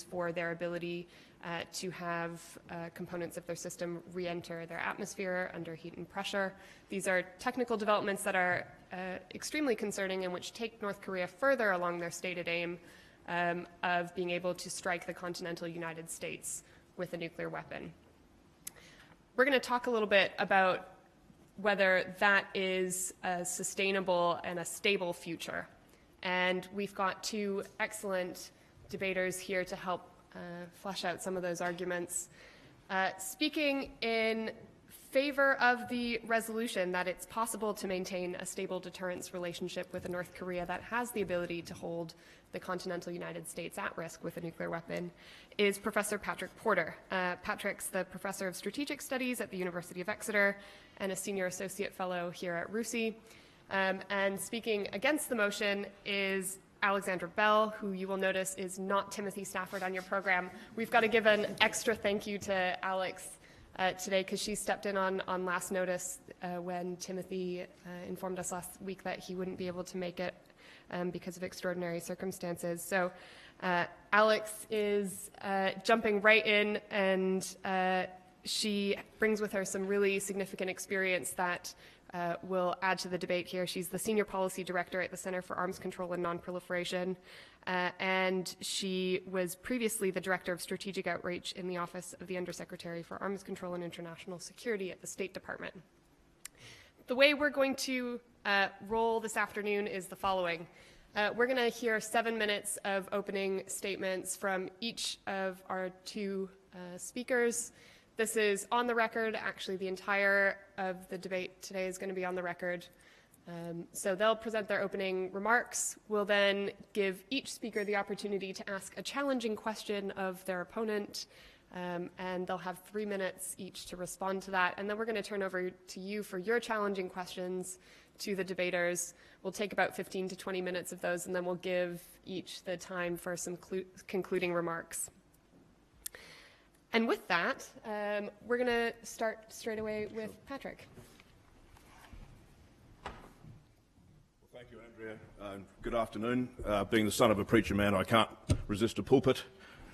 for their ability to have components of their system re-enter their atmosphere under heat and pressure. These are technical developments that are extremely concerning and which take North Korea further along their stated aim of being able to strike the continental United States with a nuclear weapon. We're going to talk a little bit about whether that is a sustainable and a stable future. And we've got two excellent debaters here to help flesh out some of those arguments. Speaking in favor of the resolution that it's possible to maintain a stable deterrence relationship with a North Korea that has the ability to hold the continental United States at risk with a nuclear weapon is Professor Patrick Porter. Patrick's the Professor of Strategic Studies at the University of Exeter and a Senior Associate Fellow here at RUSI. And speaking against the motion is Alexandra Bell, who you will notice is not Timothy Stafford on your program. We've got to give an extra thank you to Alex today because she stepped in on last notice when Timothy informed us last week that he wouldn't be able to make it because of extraordinary circumstances. So Alex is jumping right in, and she brings with her some really significant experience that will add to the debate here. She's the Senior Policy Director at the Center for Arms Control and Nonproliferation, and she was previously the Director of Strategic Outreach in the Office of the Undersecretary for Arms Control and International Security at the State Department. The way we're going to roll this afternoon is the following. We're going to hear 7 minutes of opening statements from each of our two speakers. This is on the record. Actually, the entire of the debate today is going to be on the record. So they'll present their opening remarks. We'll then give each speaker the opportunity to ask a challenging question of their opponent, and they'll have 3 minutes each to respond to that. And then we're going to turn over to you for your challenging questions to the debaters. We'll take about 15 to 20 minutes of those, and then we'll give each the time for some concluding remarks. And with that, we're going to start straight away with Patrick. Well, thank you, Andrea. Good afternoon. Being the son of a preacher man, I can't resist a pulpit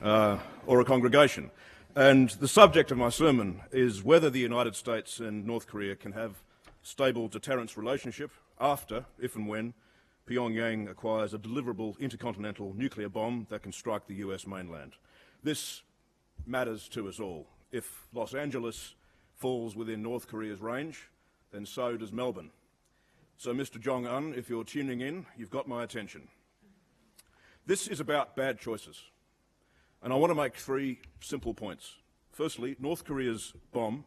or a congregation. And the subject of my sermon is whether the United States and North Korea can have a stable deterrence relationship after, if and when, Pyongyang acquires a deliverable intercontinental nuclear bomb that can strike the US mainland. This matters to us all. If Los Angeles falls within North Korea's range, then so does Melbourne. So, Mr. Jongun, if you're tuning in, you've got my attention. This is about bad choices. And I want to make 3 simple points. Firstly, North Korea's bomb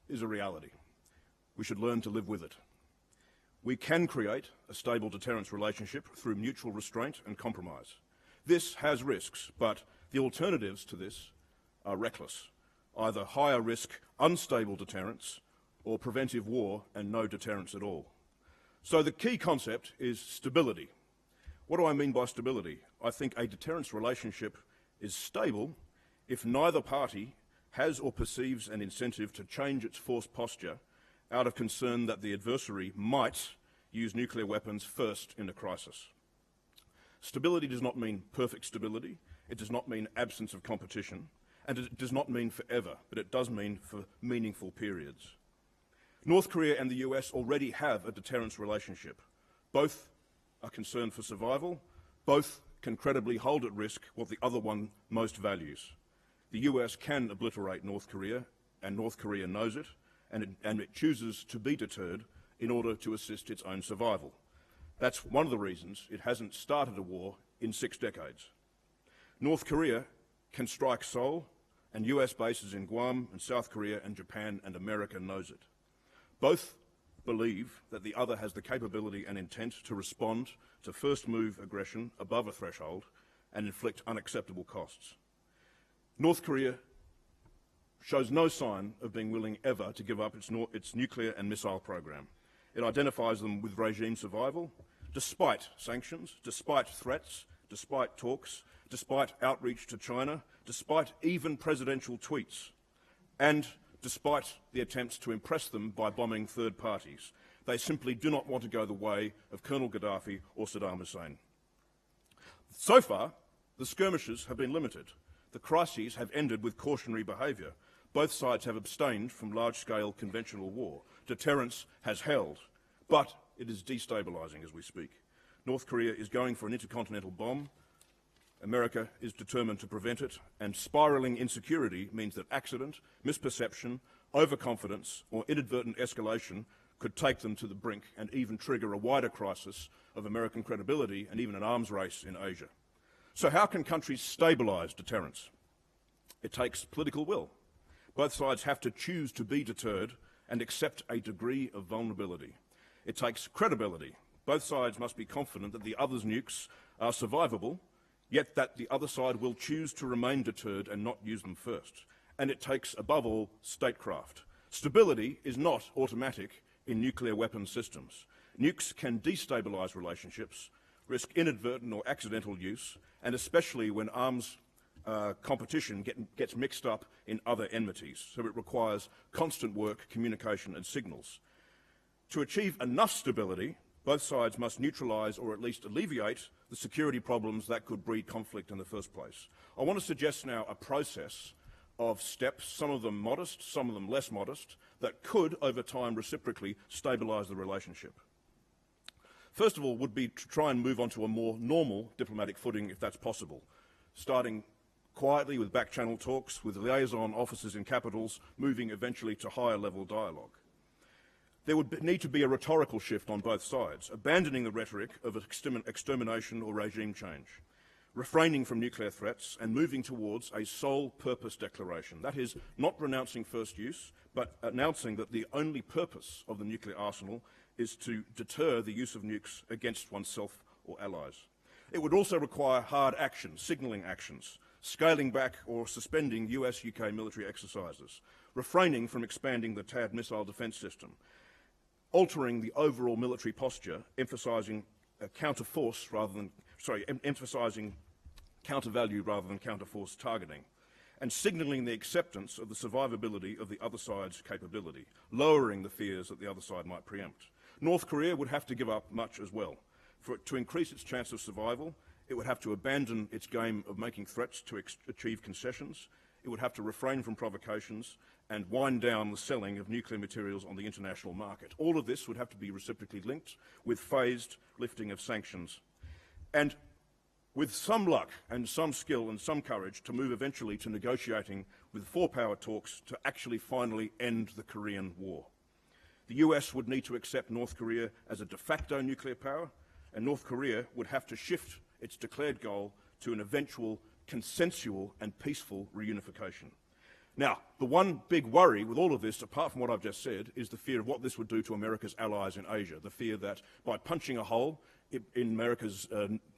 is a reality. We should learn to live with it. We can create a stable deterrence relationship through mutual restraint and compromise. This has risks, but the alternatives to this are reckless, either higher risk, unstable deterrence, or preventive war and no deterrence at all. So the key concept is stability. What do I mean by stability? I think a deterrence relationship is stable if neither party has or perceives an incentive to change its force posture out of concern that the adversary might use nuclear weapons first in a crisis. Stability does not mean perfect stability. It does not mean absence of competition. And it does not mean forever, but it does mean for meaningful periods. North Korea and the US already have a deterrence relationship. Both are concerned for survival. Both can credibly hold at risk what the other one most values. The US can obliterate North Korea, and North Korea knows it, and it chooses to be deterred in order to assist its own survival. That's one of the reasons it hasn't started a war in 6 decades. North Korea can strike Seoul, and US bases in Guam and South Korea and Japan and America knows it. Both believe that the other has the capability and intent to respond to first move aggression above a threshold and inflict unacceptable costs. North Korea shows no sign of being willing ever to give up its nuclear and missile program. It identifies them with regime survival, despite sanctions, despite threats, despite talks, despite outreach to China, despite even presidential tweets, and despite the attempts to impress them by bombing third parties. They simply do not want to go the way of Colonel Gaddafi or Saddam Hussein. So far, The skirmishes have been limited. The crises have ended with cautionary behaviour. Both sides have abstained from large-scale conventional war. Deterrence has held, but it is destabilising as we speak. North Korea is going for an intercontinental bomb. America is determined to prevent it, and spiralling insecurity means that accident, misperception, overconfidence, or inadvertent escalation could take them to the brink and even trigger a wider crisis of American credibility and even an arms race in Asia. So how can countries stabilise deterrence? It takes political will. Both sides have to choose to be deterred and accept a degree of vulnerability. It takes credibility. Both sides must be confident that the other's nukes are survivable, yet that the other side will choose to remain deterred and not use them first. And it takes, above all, statecraft. Stability is not automatic in nuclear weapons systems. Nukes can destabilise relationships, risk inadvertent or accidental use, and especially when arms competition gets mixed up in other enmities. So it requires constant work, communication and signals. To achieve enough stability, both sides must neutralise or at least alleviate the security problems that could breed conflict in the first place. I want to suggest now a process of steps, some of them modest, some of them less modest, that could, over time, reciprocally stabilise the relationship. First of all would be to try and move on to a more normal diplomatic footing, if that's possible, starting quietly with back-channel talks, with liaison officers in capitals, moving eventually to higher-level dialogue. There would need to be a rhetorical shift on both sides, abandoning the rhetoric of extermination or regime change, refraining from nuclear threats and moving towards a sole purpose declaration. That is, not renouncing first use, but announcing that the only purpose of the nuclear arsenal is to deter the use of nukes against oneself or allies. It would also require hard action, signalling actions, scaling back or suspending US-UK military exercises, refraining from expanding the THAAD missile defence system, altering the overall military posture, emphasising emphasising counter-value rather than counter-force targeting, and signalling the acceptance of the survivability of the other side's capability, lowering the fears that the other side might preempt. North Korea would have to give up much as well. For it to increase its chance of survival, it would have to abandon its game of making threats to achieve concessions. It would have to refrain from provocations and wind down the selling of nuclear materials on the international market. All of this would have to be reciprocally linked with phased lifting of sanctions. And with some luck and some skill and some courage to move eventually to negotiating with four-power talks to actually finally end the Korean War. The US would need to accept North Korea as a de facto nuclear power, and North Korea would have to shift its declared goal to an eventual consensual and peaceful reunification. Now, the one big worry with all of this, apart from what I've just said, is the fear of what this would do to America's allies in Asia, the fear that by punching a hole in America's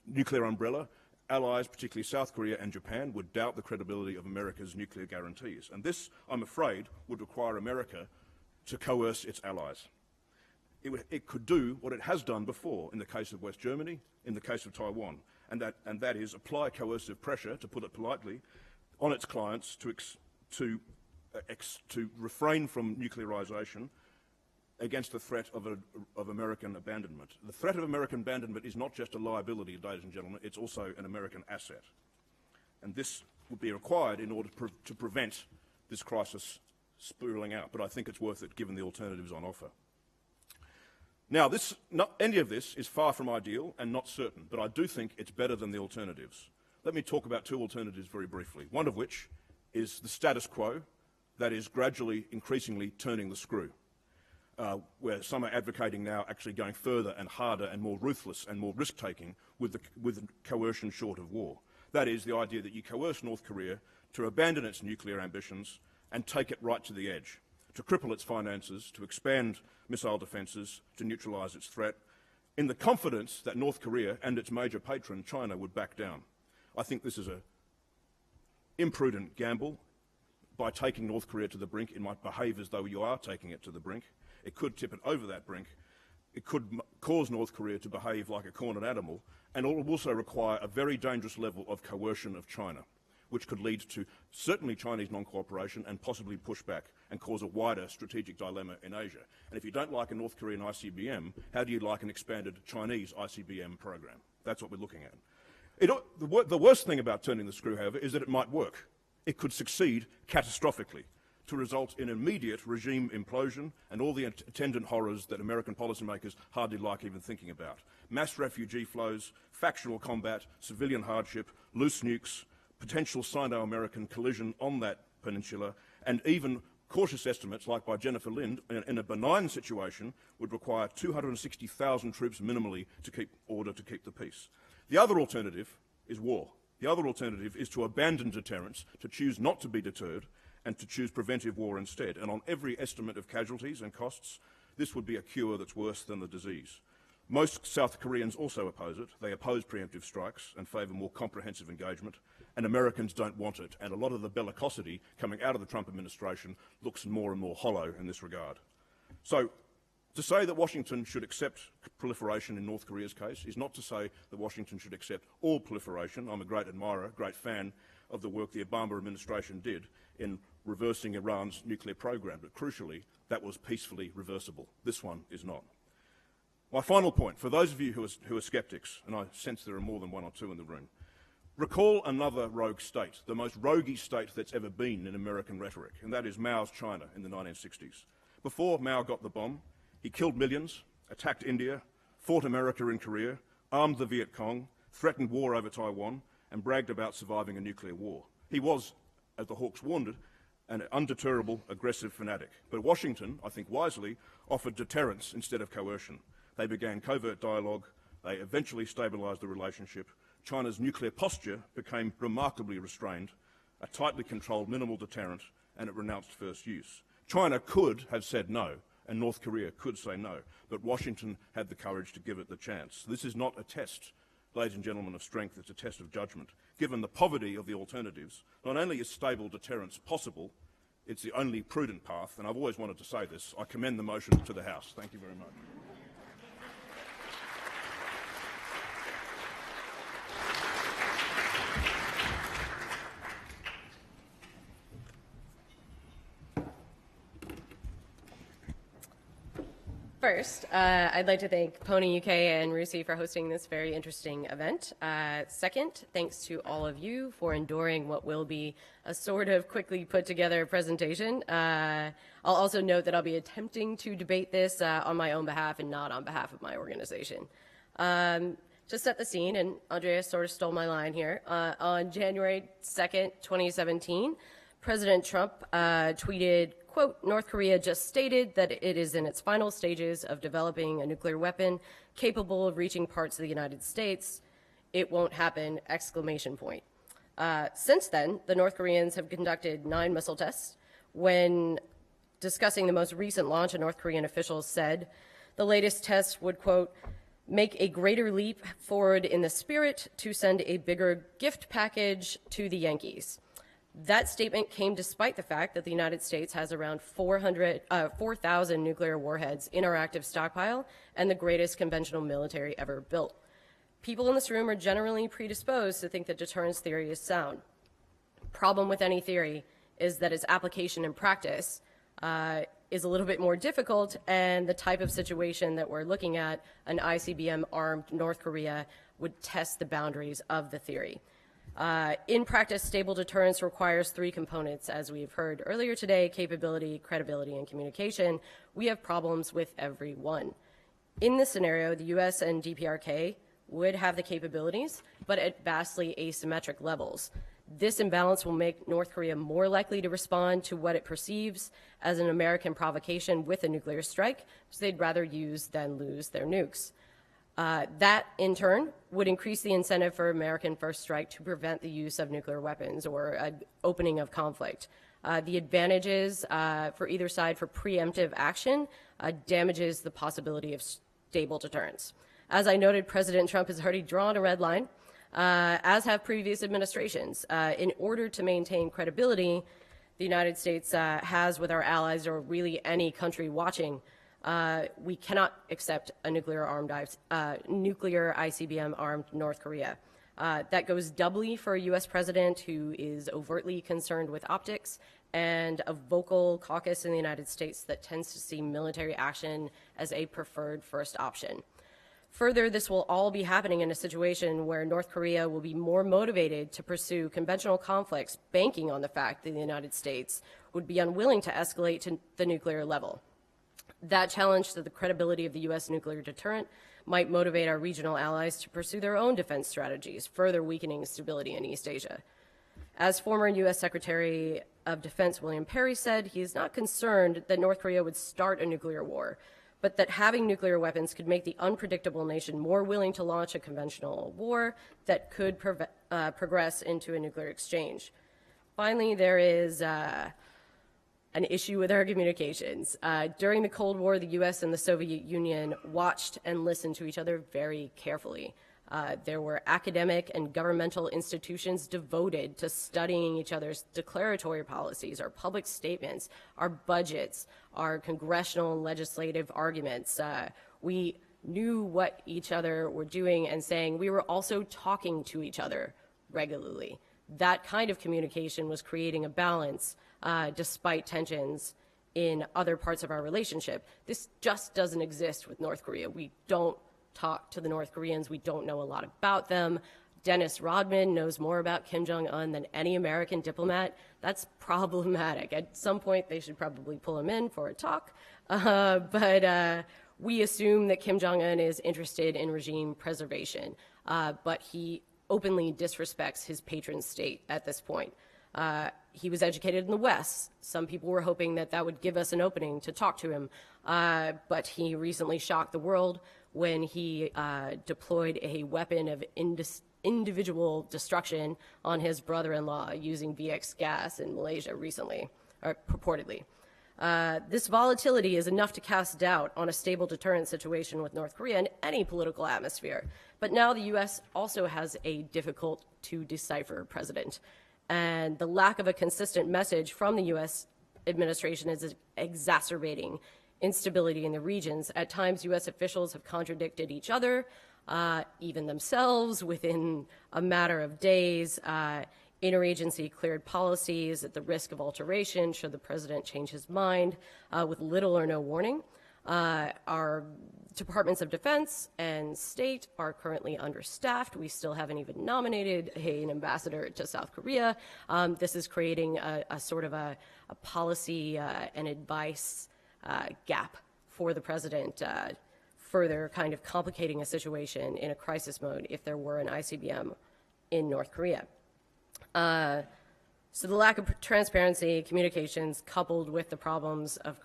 nuclear umbrella, allies, particularly South Korea and Japan, would doubt the credibility of America's nuclear guarantees. And this, I'm afraid, would require America to coerce its allies. It could do what it has done before in the case of West Germany, in the case of Taiwan, and that is apply coercive pressure, to put it politely, on its clients to refrain from nuclearization against the threat of American abandonment. The threat of American abandonment is not just a liability, ladies and gentlemen, it's also an American asset. And this would be required in order to prevent this crisis spiraling out, but I think it's worth it given the alternatives on offer. Now, any of this is far from ideal and not certain, but I do think it's better than the alternatives. Let me talk about two alternatives very briefly, one of which is the status quo, that is gradually, increasingly turning the screw, where some are advocating now actually going further and harder and more ruthless and more risk-taking with coercion short of war. That is the idea that you coerce North Korea to abandon its nuclear ambitions and take it right to the edge, to cripple its finances, to expand missile defences, to neutralise its threat, in the confidence that North Korea and its major patron, China, would back down. I think this is an imprudent gamble. By taking North Korea to the brink, it might behave as though you are taking it to the brink. It could tip it over that brink. It could cause North Korea to behave like a cornered animal, and it will also require a very dangerous level of coercion of China, which could lead to certainly Chinese non-cooperation and possibly pushback and cause a wider strategic dilemma in Asia. And if you don't like a North Korean ICBM, how do you like an expanded Chinese ICBM program? That's what we're looking at. The worst thing about turning the screw, however, is that it might work. It could succeed catastrophically to result in immediate regime implosion and all the attendant horrors that American policymakers hardly like even thinking about. Mass refugee flows, factional combat, civilian hardship, loose nukes, potential Sino-American collision on that peninsula, and even cautious estimates, like by Jennifer Lind, in a benign situation, would require 260,000 troops minimally to keep order, to keep the peace. The other alternative is war. The other alternative is to abandon deterrence, to choose not to be deterred, and to choose preventive war instead. And on every estimate of casualties and costs, this would be a cure that's worse than the disease. Most South Koreans also oppose it. They oppose preemptive strikes and favour more comprehensive engagement, and Americans don't want it. And a lot of the bellicosity coming out of the Trump administration looks more and more hollow in this regard. So, to say that Washington should accept proliferation in North Korea's case is not to say that Washington should accept all proliferation. I'm a great admirer, great fan of the work the Obama administration did in reversing Iran's nuclear program, but crucially, that was peacefully reversible. This one is not. My final point, for those of you who are sceptics, and I sense there are more than one or two in the room, recall another rogue state, the most roguey state that's ever been in American rhetoric, and that is Mao's China in the 1960s. Before Mao got the bomb, he killed millions, attacked India, fought America in Korea, armed the Viet Cong, threatened war over Taiwan, and bragged about surviving a nuclear war. He was, as the Hawks warned it, an undeterrable, aggressive fanatic. But Washington, I think wisely, offered deterrence instead of coercion. They began covert dialogue. They eventually stabilised the relationship. China's nuclear posture became remarkably restrained, a tightly controlled minimal deterrent, and it renounced first use. China could have said no, and North Korea could say no, but Washington had the courage to give it the chance. This is not a test, ladies and gentlemen, of strength, it's a test of judgment. Given the poverty of the alternatives, not only is stable deterrence possible, it's the only prudent path, and I've always wanted to say this. I commend the motion to the House. Thank you very much. First, I'd like to thank PONI UK and RUSI for hosting this very interesting event. Second, thanks to all of you for enduring what will be a sort of quickly put together presentation. I'll also note that I'll be attempting to debate this on my own behalf and not on behalf of my organization. To set the scene, and Andrea sort of stole my line here, on January 2nd, 2017, President Trump tweeted, quote, "North Korea just stated that it is in its final stages of developing a nuclear weapon capable of reaching parts of the United States. It won't happen, exclamation point." Since then, the North Koreans have conducted 9 missile tests. When discussing the most recent launch, a North Korean official said the latest test would, quote, "make a greater leap forward in the spirit to send a bigger gift package to the Yankees." That statement came despite the fact that the United States has around 4,000 nuclear warheads in our active stockpile and the greatest conventional military ever built. People in this room are generally predisposed to think that deterrence theory is sound. Problem with any theory is that its application in practice is a little bit more difficult, and the type of situation that we're looking at, an ICBM armed North Korea, would test the boundaries of the theory. In practice, stable deterrence requires 3 components, as we've heard earlier today: capability, credibility, and communication. We have problems with every one. In this scenario, the US and DPRK would have the capabilities, but at vastly asymmetric levels. This imbalance will make North Korea more likely to respond to what it perceives as an American provocation with a nuclear strike, which they'd rather use than lose their nukes. That, in turn, would increase the incentive for American first strike to prevent the use of nuclear weapons or an opening of conflict. The advantages for either side for preemptive action damages the possibility of stable deterrence. As I noted, President Trump has already drawn a red line, as have previous administrations. In order to maintain credibility, the United States has with our allies, or really any country watching, we cannot accept a nuclear ICBM armed North Korea. That goes doubly for a US president who is overtly concerned with optics, and a vocal caucus in the United States that tends to see military action as a preferred first option. Further, this will all be happening in a situation where North Korea will be more motivated to pursue conventional conflicts, banking on the fact that the United States would be unwilling to escalate to the nuclear level. That challenge to the credibility of the U.S. nuclear deterrent might motivate our regional allies to pursue their own defense strategies, further weakening stability in East Asia. As former U.S. Secretary of Defense William Perry said, he is not concerned that North Korea would start a nuclear war, but that having nuclear weapons could make the unpredictable nation more willing to launch a conventional war that could progress into a nuclear exchange. Finally, there is an issue with our communications. During the Cold War, the U.S. and the Soviet Union watched and listened to each other very carefully. There were academic and governmental institutions devoted to studying each other's declaratory policies, our public statements, our budgets, our congressional and legislative arguments. We knew what each other were doing and saying. We were also talking to each other regularly. That kind of communication was creating a balance despite tensions in other parts of our relationship. This just doesn't exist with North Korea. We don't talk to the North Koreans. We don't know a lot about them. Dennis Rodman knows more about Kim Jong-un than any American diplomat. That's problematic. At some point, they should probably pull him in for a talk. But we assume that Kim Jong-un is interested in regime preservation, but he openly disrespects his patron state at this point. He was educated in the West. Some people were hoping that that would give us an opening to talk to him, but he recently shocked the world when he deployed a weapon of individual destruction on his brother-in-law using VX gas in Malaysia recently, or purportedly. This volatility is enough to cast doubt on a stable deterrent situation with North Korea in any political atmosphere. But now the U.S. also has a difficult-to-decipher president. And the lack of a consistent message from the U.S. administration is exacerbating instability in the regions. At times, U.S. officials have contradicted each other, even themselves, within a matter of days. Interagency cleared policies at the risk of alteration should the president change his mind with little or no warning. Our departments of defense and state are currently understaffed. We still haven't even nominated an ambassador to South Korea. This is creating a sort of a policy and advice gap for the president, further kind of complicating a situation in a crisis mode if there were an ICBM in North Korea. So the lack of transparency, communications, coupled with the problems of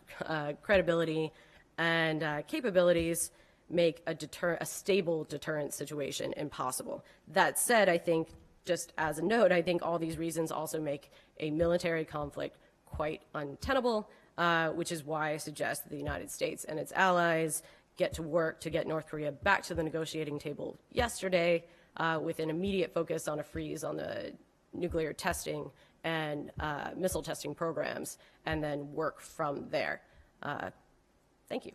credibility and capabilities make a stable deterrent situation impossible. That said, I think, just as a note, I think all these reasons also make a military conflict quite untenable, which is why I suggest that the United States and its allies get to work to get North Korea back to the negotiating table yesterday with an immediate focus on a freeze on the nuclear testing and missile testing programs, and then work from there. Thank you.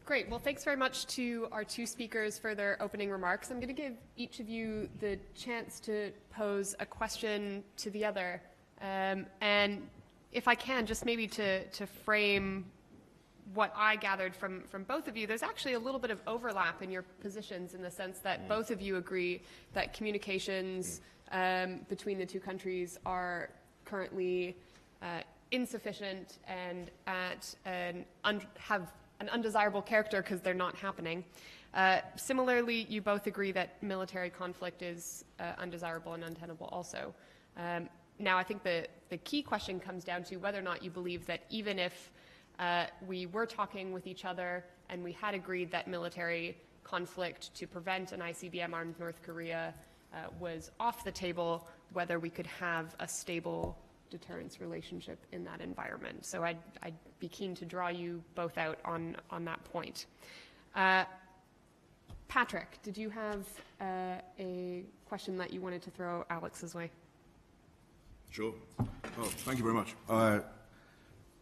Great. Well, thanks very much to our two speakers for their opening remarks. I'm going to give each of you the chance to pose a question to the other. And if I can, just maybe to frame what I gathered from both of you, there's actually a little bit of overlap in your positions in the sense that both of you agree that communications between the two countries are currently insufficient and have an undesirable character because they're not happening. Similarly, you both agree that military conflict is undesirable and untenable also. Now, I think the key question comes down to whether or not you believe that even if we were talking with each other and we had agreed that military conflict to prevent an ICBM-armed North Korea was off the table, whether we could have a stable deterrence relationship in that environment. So I'd be keen to draw you both out on that point. Patrick, did you have a question that you wanted to throw Alex's way? Sure. Oh, thank you very much.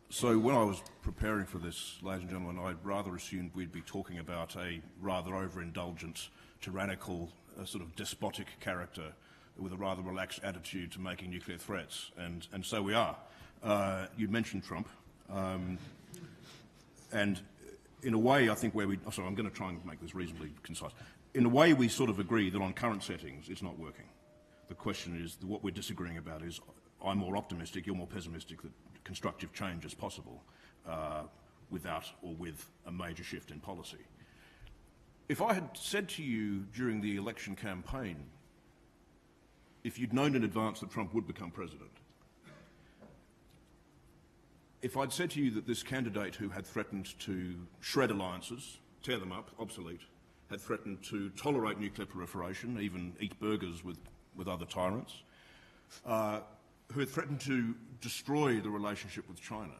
So when I was preparing for this, ladies and gentlemen, I rather assumed we'd be talking about a rather overindulgent, tyrannical, sort of despotic character with a rather relaxed attitude to making nuclear threats, and so we are. You mentioned Trump, and in a way, I think I'm going to try and make this reasonably concise. In a way, we sort of agree that on current settings, it's not working. The question is, what we're disagreeing about is, I'm more optimistic, you're more pessimistic that constructive change is possible without or with a major shift in policy. If I had said to you during the election campaign, if you'd known in advance that Trump would become president, if I'd said to you that this candidate who had threatened to shred alliances, tear them up, obsolete, had threatened to tolerate nuclear proliferation, even eat burgers with other tyrants, who had threatened to destroy the relationship with China,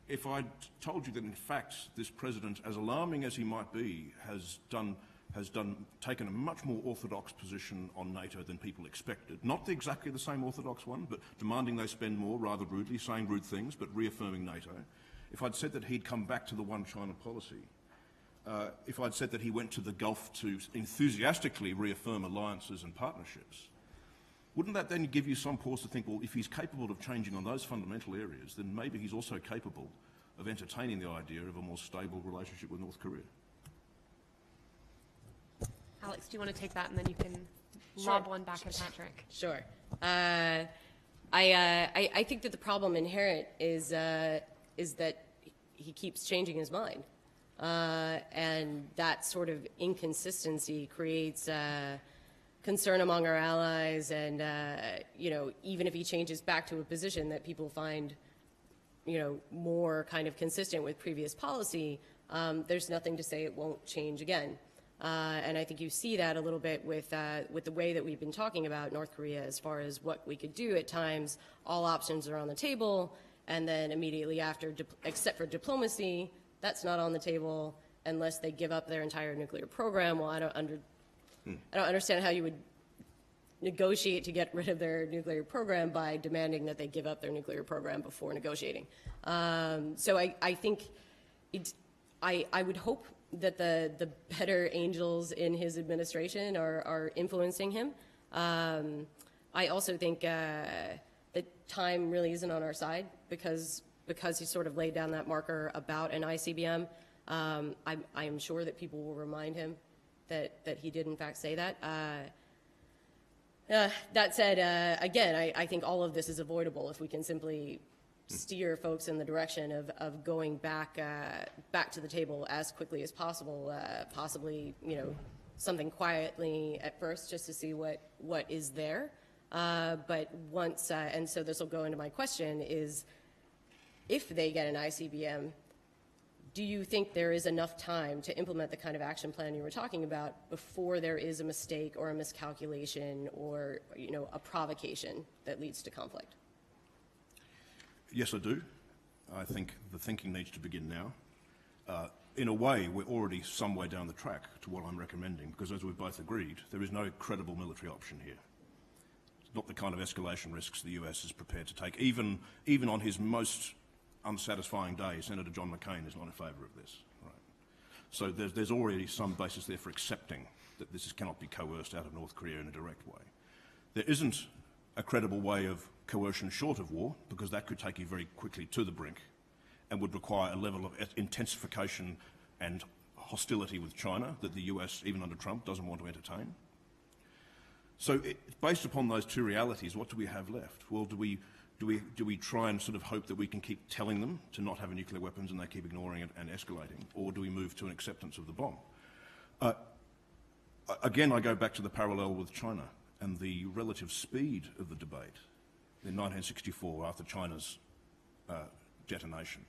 if I'd told you that in fact this president, as alarming as he might be, has taken a much more orthodox position on NATO than people expected. Not exactly the same orthodox one, but demanding they spend more rather rudely, saying rude things, but reaffirming NATO. If I'd said that he'd come back to the one China policy, if I'd said that he went to the Gulf to enthusiastically reaffirm alliances and partnerships, wouldn't that then give you some pause to think, well, if he's capable of changing on those fundamental areas, then maybe he's also capable of entertaining the idea of a more stable relationship with North Korea? Alex, do you want to take that, and then you can lob one back at Patrick? Sure. I think that the problem inherent is that he keeps changing his mind, and that sort of inconsistency creates concern among our allies, and even if he changes back to a position that people find more kind of consistent with previous policy, there's nothing to say it won't change again. And I think you see that a little bit with the way that we've been talking about North Korea as far as what we could do. At times, all options are on the table, and then immediately after, except for diplomacy, that's not on the table unless they give up their entire nuclear program. Well, I don't understand how you would negotiate to get rid of their nuclear program by demanding that they give up their nuclear program before negotiating. So I think I would hope that the better angels in his administration are influencing him. I also think that time really isn't on our side because he sort of laid down that marker about an ICBM. I am sure that people will remind him that he did in fact say that. That said, again, I think all of this is avoidable if we can simply steer folks in the direction of going back to the table as quickly as possible, possibly something quietly at first just to see what is there. But once, and so this will go into my question, is if they get an ICBM, do you think there is enough time to implement the kind of action plan you were talking about before there is a mistake or a miscalculation or a provocation that leads to conflict? Yes, I do. I think the thinking needs to begin now. In a way, we're already some way down the track to what I'm recommending, because as we've both agreed, there is no credible military option here. It's not the kind of escalation risks the US is prepared to take. Even on his most unsatisfying day, Senator John McCain is not in favour of this. Right? So there's already some basis there for accepting that this cannot be coerced out of North Korea in a direct way. There isn't a credible way of coercion short of war, because that could take you very quickly to the brink and would require a level of intensification and hostility with China that the US, even under Trump, doesn't want to entertain. So based upon those two realities, what do we have left? Well, do we try and sort of hope that we can keep telling them to not have nuclear weapons and they keep ignoring it and escalating, or do we move to an acceptance of the bomb? Again, I go back to the parallel with China and the relative speed of the debate in 1964 after China's detonation,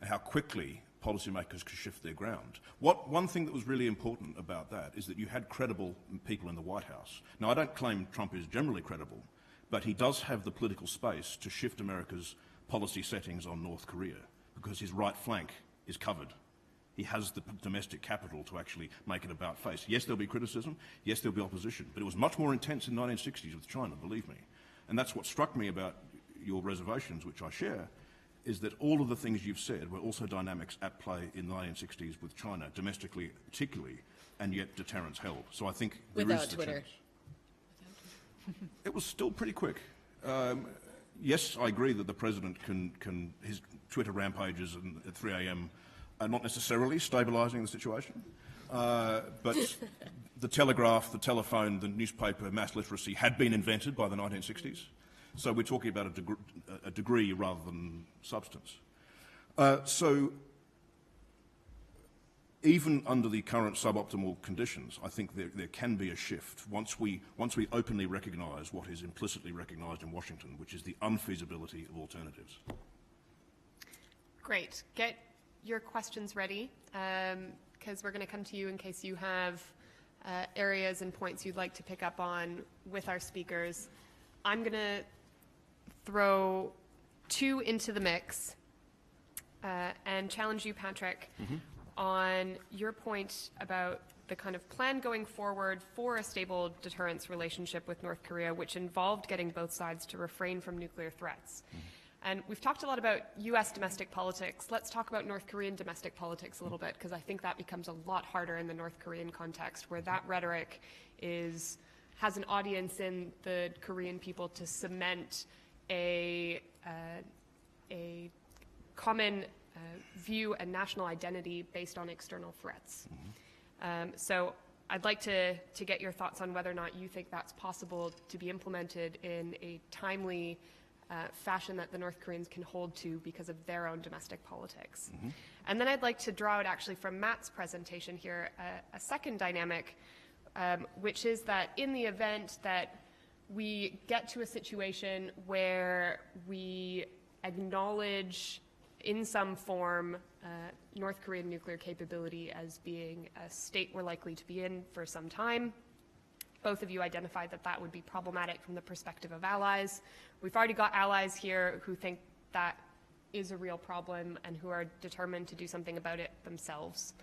and how quickly policymakers could shift their ground. One thing that was really important about that is that you had credible people in the White House. Now, I don't claim Trump is generally credible, but he does have the political space to shift America's policy settings on North Korea, because his right flank is covered. He has the domestic capital to actually make it about face. Yes, there'll be criticism. Yes, there'll be opposition. But it was much more intense in the 1960s with China, believe me. And that's what struck me about your reservations, which I share, is that all of the things you've said were also dynamics at play in the 1960s with China, domestically particularly, and yet deterrence held. So I think there is the chance. It was still pretty quick. Yes, I agree that the president can his Twitter rampages at 3 a.m. are not necessarily stabilising the situation, but the telegraph, the telephone, the newspaper, mass literacy had been invented by the 1960s. So we're talking about a degree rather than substance. So even under the current suboptimal conditions, I think there can be a shift once we openly recognise what is implicitly recognised in Washington, which is the unfeasibility of alternatives. Great. Get your questions ready, because we're going to come to you in case you have areas and points you'd like to pick up on with our speakers. I'm going to throw two into the mix and challenge you, Patrick, on your point about the kind of plan going forward for a stable deterrence relationship with North Korea, which involved getting both sides to refrain from nuclear threats. And we've talked a lot about U.S. domestic politics. Let's talk about North Korean domestic politics a little bit, because I think that becomes a lot harder in the North Korean context, where that rhetoric has an audience in the Korean people to cement a common view and national identity based on external threats. So I'd like to get your thoughts on whether or not you think that's possible to be implemented in a timely fashion that the North Koreans can hold to because of their own domestic politics. And then I'd like to draw out actually from Matt's presentation here a second dynamic, which is that in the event that we get to a situation where we acknowledge in some form North Korean nuclear capability as being a state we're likely to be in for some time. Both of you identified that that would be problematic from the perspective of allies. We've already got allies here who think that is a real problem and who are determined to do something about it themselves.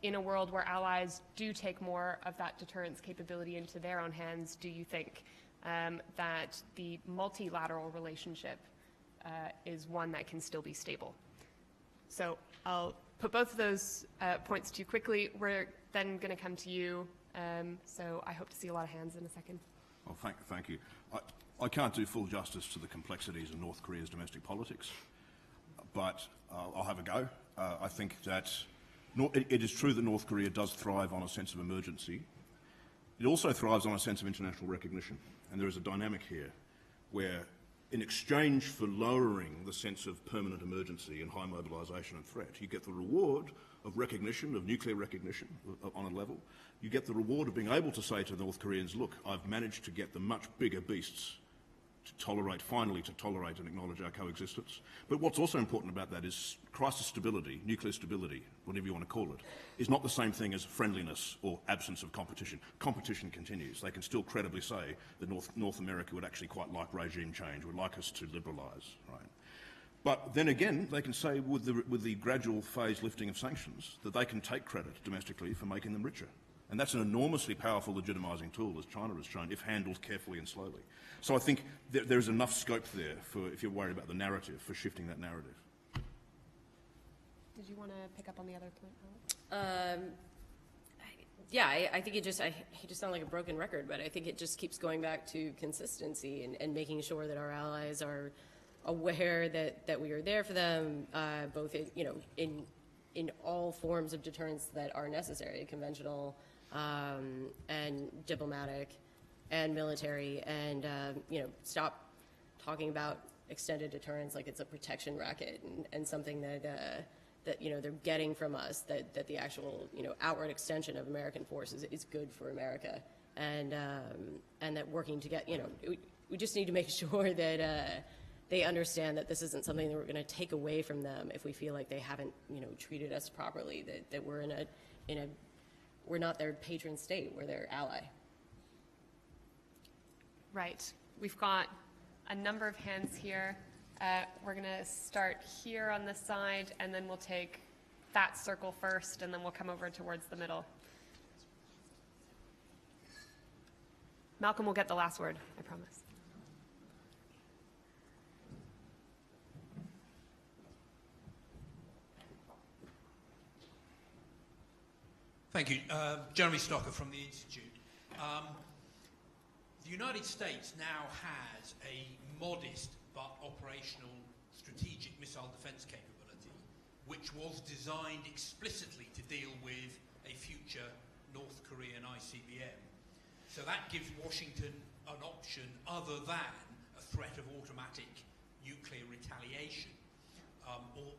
In a world where allies do take more of that deterrence capability into their own hands, do you think that the multilateral relationship is one that can still be stable? So I'll put both of those points to you quickly. We're then going to come to you. So I hope to see a lot of hands in a second. Well, thank you. I can't do full justice to the complexities of North Korea's domestic politics, but I'll have a go. I think that it is true that North Korea does thrive on a sense of emergency. It also thrives on a sense of international recognition. And there is a dynamic here where, in exchange for lowering the sense of permanent emergency and high mobilisation and threat, you get the reward of recognition, of nuclear recognition on a level. You get the reward of being able to say to the North Koreans, look, I've managed to get the much bigger beasts finally to tolerate and acknowledge our coexistence. But what's also important about that is crisis stability, nuclear stability, whatever you want to call it, is not the same thing as friendliness or absence of competition. Competition continues. They can still credibly say that North America would actually quite like regime change, would like us to liberalise, right? But then again, they can say with the gradual phase lifting of sanctions that they can take credit domestically for making them richer. And that's an enormously powerful legitimising tool, as China has shown, if handled carefully and slowly. So I think there's enough scope there for, if you're worried about the narrative, for shifting that narrative. Did you want to pick up on the other point? Yeah, I think I hate to sound like a broken record, but I think it just keeps going back to consistency and making sure that our allies are aware that we are there for them, both in all forms of deterrence that are necessary, conventional and diplomatic and military, and stop talking about extended deterrence like it's a protection racket and something that they're getting from us, that the actual outward extension of American forces is good for America, and that working to get we just need to make sure that they understand that this isn't something that we're going to take away from them if we feel like they haven't treated us properly, that we're we're not their patron state, we're their ally. Right. We've got a number of hands here. We're going to start here on this side, and then we'll take that circle first, and then we'll come over towards the middle. Malcolm will get the last word, I promise. Thank you. Jeremy Stocker from the Institute. The United States now has a modest but operational strategic missile defense capability, which was designed explicitly to deal with a future North Korean ICBM. So that gives Washington an option other than a threat of automatic nuclear retaliation. Or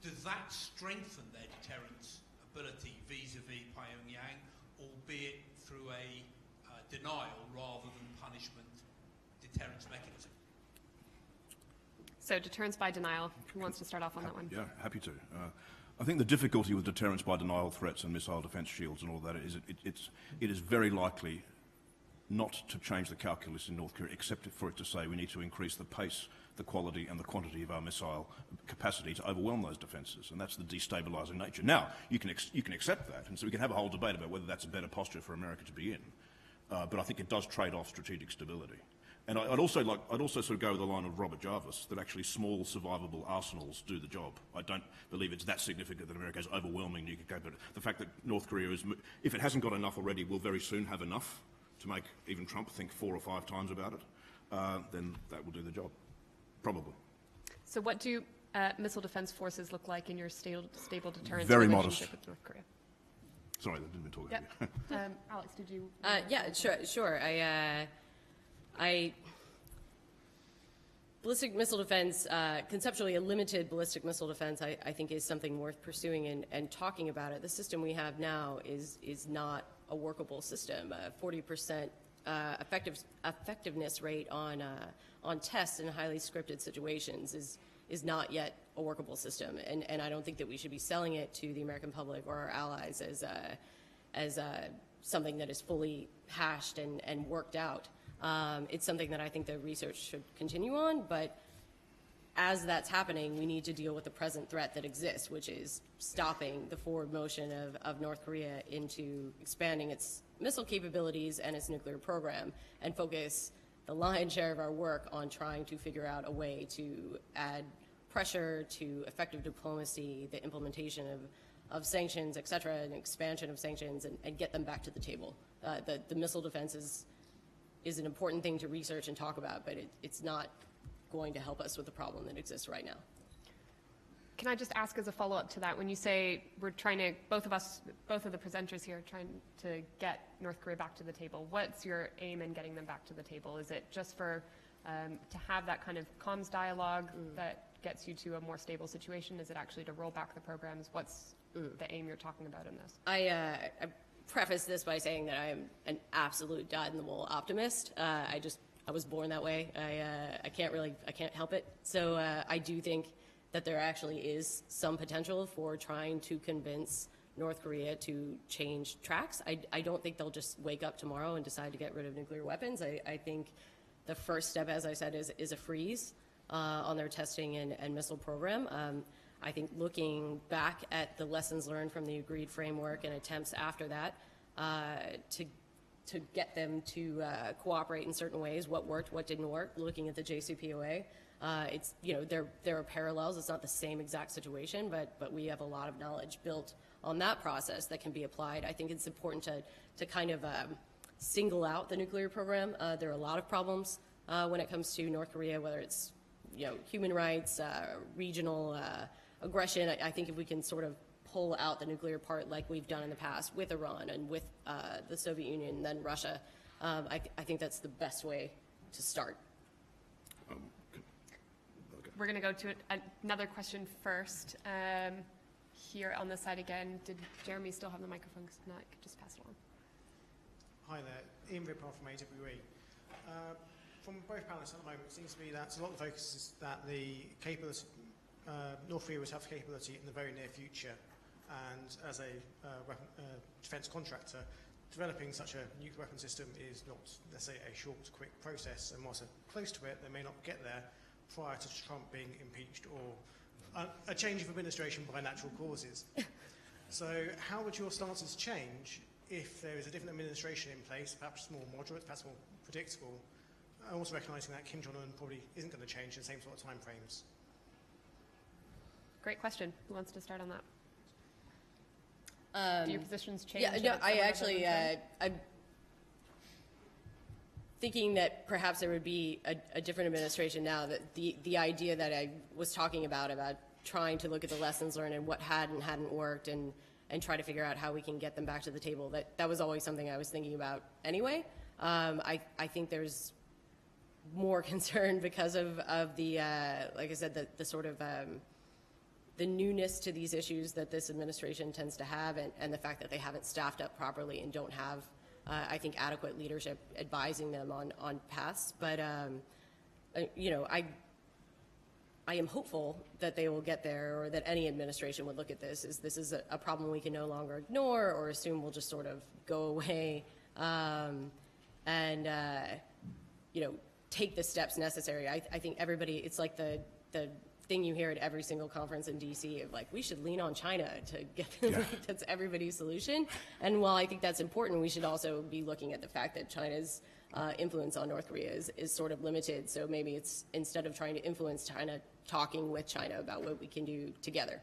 does that strengthen their deterrence ability vis-a-vis Pyongyang, albeit through a denial rather than punishment deterrence mechanism? So deterrence by denial. Who wants to start off on that one? Yeah, happy to. I think the difficulty with deterrence by denial threats and missile defence shields and all that is it is very likely not to change the calculus in North Korea, except for it to say we need to increase the pace, the quality and the quantity of our missile capacity to overwhelm those defences, and that's the destabilising nature. Now, you can accept that, and so we can have a whole debate about whether that's a better posture for America to be in, but I think it does trade off strategic stability. And I'd also sort of go with the line of Robert Jarvis, that actually small survivable arsenals do the job. I don't believe it's that significant that America has overwhelming nuclear capability. The fact that North Korea is, if it hasn't got enough already, will very soon have enough to make even Trump think 4 or 5 times about it, then that will do the job, probably. So what do missile defense forces look like in your stable deterrence Very relationship modest. with North Korea? Sorry, I didn't mean to talk Yep. over you. Alex, did you? Yeah, sure. Ballistic missile defense, conceptually a limited ballistic missile defense, I think is something worth pursuing and talking about it. The system we have now is not a workable system. 40% effectiveness rate on tests in highly scripted situations is not yet a workable system, and I don't think that we should be selling it to the American public or our allies as something that is fully hashed and worked out. It's something that I think the research should continue on, but as that's happening, we need to deal with the present threat that exists, which is stopping the forward motion of North Korea into expanding its missile capabilities and its nuclear program, and focus the lion's share of our work on trying to figure out a way to add pressure to effective diplomacy, the implementation of sanctions, et cetera, and expansion of sanctions, and get them back to the table. The missile defense is an important thing to research and talk about, but it's not going to help us with the problem that exists right now. Can I just ask as a follow-up to that, when you say we're trying to, both of the presenters here, are trying to get North Korea back to the table, what's your aim in getting them back to the table? Is it just for to have that kind of comms dialogue that gets you to a more stable situation? Is it actually to roll back the programs? What's the aim you're talking about in this? I preface this by saying that I am an absolute dyed-in-the-wool optimist. I was born that way. I can't help it. So I do think that there actually is some potential for trying to convince North Korea to change tracks. I don't think they'll just wake up tomorrow and decide to get rid of nuclear weapons. I think the first step, as I said, is a freeze on their testing and missile program. I think looking back at the lessons learned from the agreed framework and attempts after that to get them to cooperate in certain ways, what worked, what didn't work, looking at the JCPOA. It's, there are parallels. It's not the same exact situation, but we have a lot of knowledge built on that process that can be applied. I think it's important to kind of single out the nuclear program. There are a lot of problems when it comes to North Korea, whether it's human rights, regional aggression. I think if we can sort of pull out the nuclear part like we've done in the past with Iran and with the Soviet Union and then Russia, I think that's the best way to start. We're going to go to another question first. Here on this side again, did Jeremy still have the microphone? Because if not, I could just pass it on. Hi there, Ian Rippon from AWE. From both panelists at the moment, it seems to be that a lot of the focus is that the capability, North Korea would have capability in the very near future, and as a defence contractor, developing such a nuclear weapon system is not, let's say, a short, quick process, and whilst they're close to it, they may not get there prior to Trump being impeached or a change of administration by natural causes. So how would your stances change if there is a different administration in place, perhaps more moderate, perhaps more predictable, and also recognising that Kim Jong-un probably isn't going to change in the same sort of time frames? Great question. Who wants to start on that? Do your positions change? Yeah, no, I actually thinking that perhaps there would be a different administration now, that the idea that I was talking about trying to look at the lessons learned and what had and hadn't worked and try to figure out how we can get them back to the table, that was always something I was thinking about anyway. I think there's more concern because of the, like I said, the sort of the newness to these issues that this administration tends to have, and the fact that they haven't staffed up properly and don't have, I think, adequate leadership advising them on paths. But, you know, I am hopeful that they will get there, or that any administration would look at this as this is a problem we can no longer ignore or assume will just sort of go away, and, you know, take the steps necessary. I think everybody, it's like the thing you hear at every single conference in DC of like, we should lean on China to get, that's everybody's solution. And while I think that's important, we should also be looking at the fact that China's influence on North Korea is sort of limited. So maybe it's, instead of trying to influence China, talking with China about what we can do together.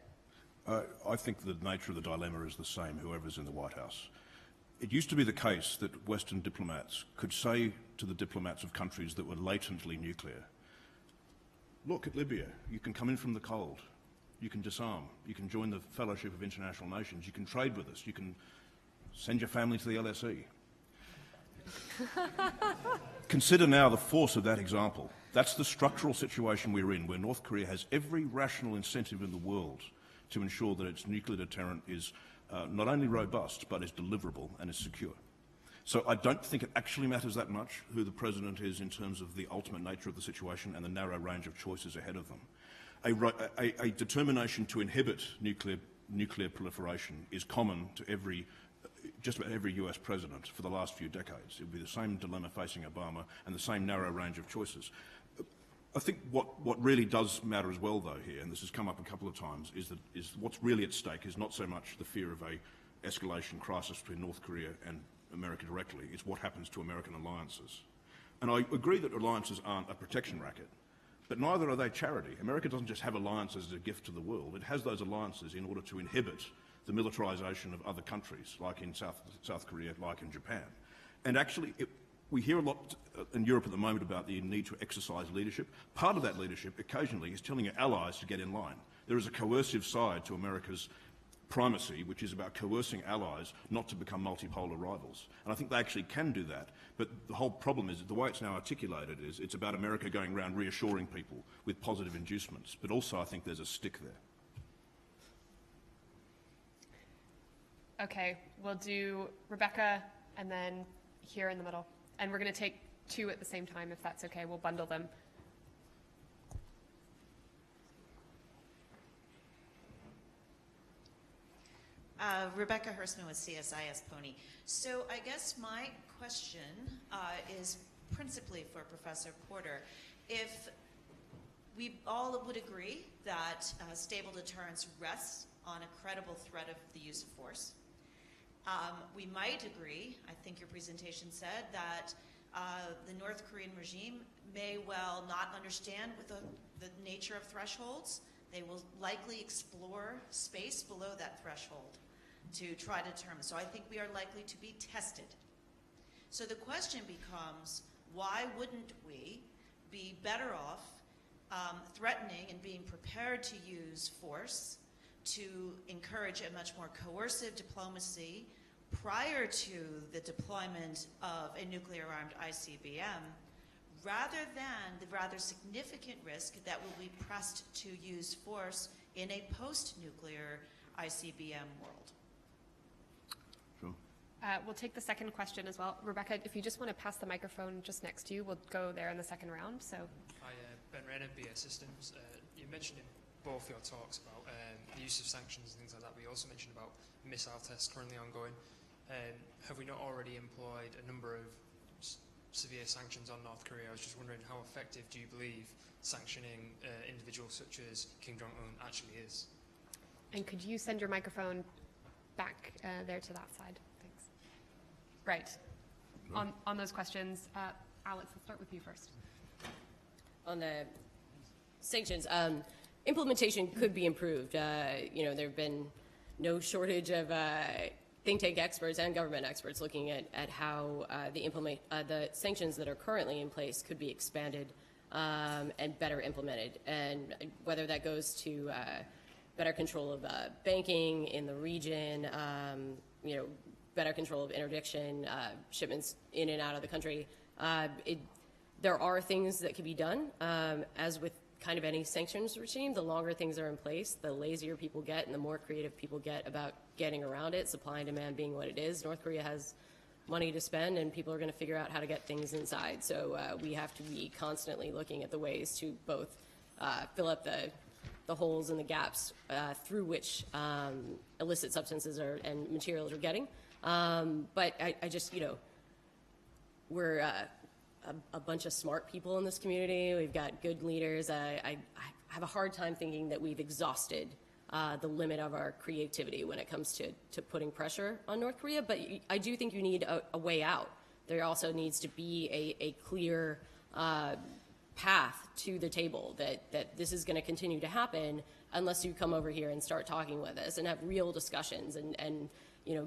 I think the nature of the dilemma is the same, whoever's in the White House. It used to be the case that Western diplomats could say to the diplomats of countries that were latently nuclear, look at Libya, you can come in from the cold, you can disarm, you can join the Fellowship of International Nations, you can trade with us, you can send your family to the LSE. Consider now the force of that example. That's the structural situation we're in, where North Korea has every rational incentive in the world to ensure that its nuclear deterrent is not only robust, but is deliverable and is secure. So I don't think it actually matters that much who the president is in terms of the ultimate nature of the situation and the narrow range of choices ahead of them. A determination to inhibit nuclear proliferation is common to just about every US president for the last few decades. It would be the same dilemma facing Obama and the same narrow range of choices. I think what really does matter as well, though, here, and this has come up a couple of times, is what's really at stake is not so much the fear of a escalation crisis between North Korea and America directly, it's what happens to American alliances. And I agree that alliances aren't a protection racket, but neither are they charity. America doesn't just have alliances as a gift to the world. It has those alliances in order to inhibit the militarization of other countries, like in South Korea, like in Japan. And actually, we hear a lot in Europe at the moment about the need to exercise leadership. Part of that leadership, occasionally, is telling your allies to get in line. There is a coercive side to America's primacy, which is about coercing allies not to become multipolar rivals. And I think they actually can do that. But the whole problem is that the way it's now articulated is it's about America going around reassuring people with positive inducements. But also I think there's a stick there. Okay, we'll do Rebecca and then here in the middle. And we're going to take two at the same time, if that's okay. We'll bundle them. Rebecca Hirschman with CSIS PONI. So I guess my question is principally for Professor Porter. If we all would agree that stable deterrence rests on a credible threat of the use of force, we might agree, I think your presentation said, that the North Korean regime may well not understand what the nature of thresholds. They will likely explore space below that threshold to try to determine. So I think we are likely to be tested. So the question becomes, why wouldn't we be better off threatening and being prepared to use force to encourage a much more coercive diplomacy prior to the deployment of a nuclear-armed ICBM, rather than the rather significant risk that will be pressed to use force in a post-nuclear ICBM world? Sure. We'll take the second question as well. Rebecca, if you just want to pass the microphone just next to you, we'll go there in the second round. So, Hi, Ben Renner, BS Systems. You mentioned in both your talks about the use of sanctions and things like that. We also mentioned about missile tests currently ongoing. Have we not already employed a number of severe sanctions on North Korea? I was just wondering, how effective do you believe sanctioning individuals such as Kim Jong-un actually is? and could you send your microphone back there to that side? Thanks. Right. On those questions, Alex, let's start with you first. On the sanctions, implementation could be improved. You know, there have been no shortage of think tank experts and government experts looking at how the sanctions that are currently in place could be expanded and better implemented, and whether that goes to better control of banking in the region, better control of interdiction, shipments in and out of the country. There are things that can be done. As with kind of any sanctions regime, the longer things are in place, the lazier people get and the more creative people get about getting around it, supply and demand being what it is. North Korea has money to spend, and people are going to figure out how to get things inside. So we have to be constantly looking at the ways to both fill up the holes and the gaps through which illicit substances and materials are getting. But I just, we're a bunch of smart people in this community. We've got good leaders. I have a hard time thinking that we've exhausted the limit of our creativity when it comes to putting pressure on North Korea. But I do think you need a way out. There also needs to be a clear path to the table that this is going to continue to happen unless you come over here and start talking with us and have real discussions and